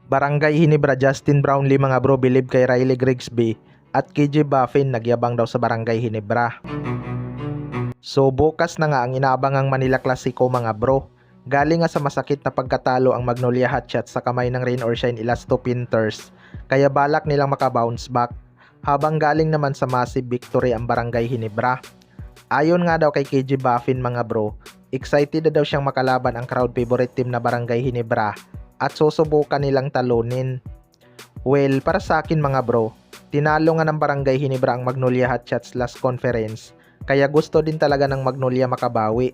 Barangay Hinebra Justin Brownlee mga bro bilib kay Riley Grigsby at KJ Buffin nagyabang daw sa Barangay Hinebra. So bukas na nga ang inaabangang Manila Clasico mga bro. Galing nga sa masakit na pagkatalo ang Magnolia Hotshots sa kamay ng Rain or Shine Elasto Pinters, kaya balak nilang makabounce back. Habang galing naman sa massive victory ang Barangay Hinebra. Ayon nga daw kay KJ Buffin mga bro, excited na daw siyang makalaban ang crowd favorite team na Barangay Hinebra at susubukan nilang talunin. Well, para sa akin mga bro, tinalo nga ng Barangay Hinebra ang Magnolia Hotshots last conference, kaya gusto din talaga ng Magnolia makabawi.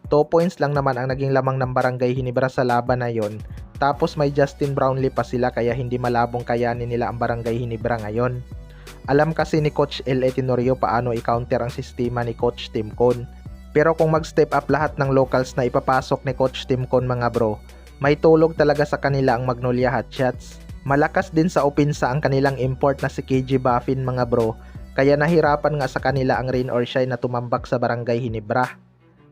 2 points lang naman ang naging lamang ng Barangay Hinebra sa laban na yon, tapos may Justin Brownlee pa sila kaya hindi malabong kayanin nila ang Barangay Hinebra ngayon. Alam kasi ni Coach L.A. Tenorio paano i-counter ang sistema ni Coach Tim Con. Pero kung mag-step up lahat ng locals na ipapasok ni Coach Tim Con mga bro, may tulog talaga sa kanila ang Magnolia Hotshots. Malakas din sa opensa ang kanilang import na si KJ Buffin mga bro, kaya nahirapan nga sa kanila ang Rain or Shine na tumambak sa Barangay Hinebra.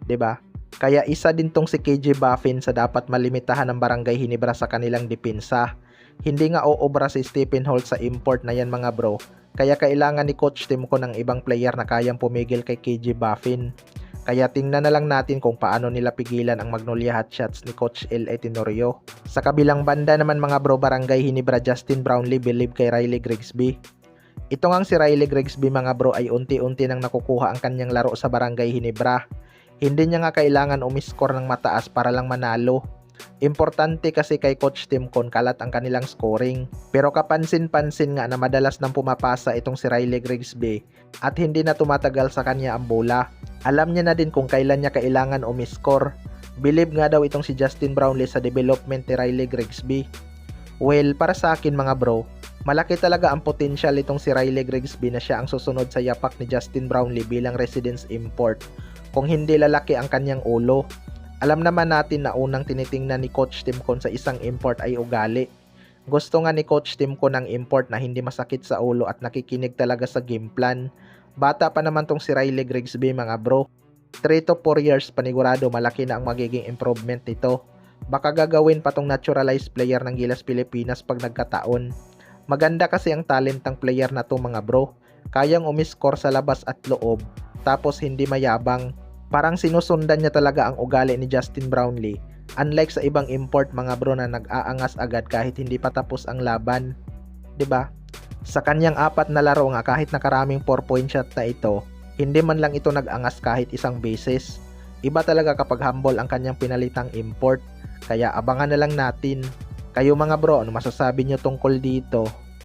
'Di ba? Kaya isa din tong si KJ Buffin sa dapat malimitahan ng Barangay Hinebra sa kanilang depensa. Hindi nga oobra si Stephen Holt sa import na yan mga bro, kaya kailangan ni Coach Tim Con ng ibang player na kayang pumigil kay KJ Buffin. Kaya tingnan na lang natin kung paano nila pigilan ang Magnolia Hotshots ni Coach L.A. Tenorio. Sa kabilang banda naman mga bro, Barangay Hinebra Justin Brownlee bilib kay Riley Grigsby. Ito ngang si Riley Grigsby mga bro ay unti-unti nang nakukuha ang kanyang laro sa Barangay Hinebra. Hindi niya nga kailangan umiscore ng mataas para lang manalo. Importante kasi kay Coach Tim Con kalat ang kanilang scoring. Pero kapansin-pansin nga na madalas nang pumapasa itong si Riley Grigsby at hindi na tumatagal sa kanya ang bola. Alam niya na din kung kailan niya kailangan umiscore. Bilib nga daw itong si Justin Brownlee sa development ni Riley Grigsby. Well, para sa akin mga bro, malaki talaga ang potential itong si Riley Grigsby na siya ang susunod sa yapak ni Justin Brownlee bilang residence import. Kung hindi lalaki ang kanyang ulo. Alam naman natin na unang tinitingnan ni Coach Tim Con sa isang import ay ugali. Gusto nga ni Coach Tim Con ng import na hindi masakit sa ulo at nakikinig talaga sa game plan. Bata pa naman tong si Riley Grigsby mga bro. 3 to 4 years panigurado malaki na ang magiging improvement nito. Baka gagawin pa tong naturalized player ng Gilas Pilipinas pag nagkataon. Maganda kasi ang talent ng player na to mga bro. Kayang umiscore sa labas at loob, tapos hindi mayabang. Parang sinusundan niya talaga ang ugali ni Justin Brownlee. Unlike sa ibang import mga bro na nag-aangas agad kahit hindi pa tapos ang laban. 'Di ba? Sa kanyang 4 na laro nga kahit nakaraming 4-point shot na ito, hindi man lang ito nag-angas kahit isang beses. Iba talaga kapag humble ang kanyang pinalitang import. Kaya abangan na lang natin. Kayo mga bro, ano masasabi nyo tungkol dito?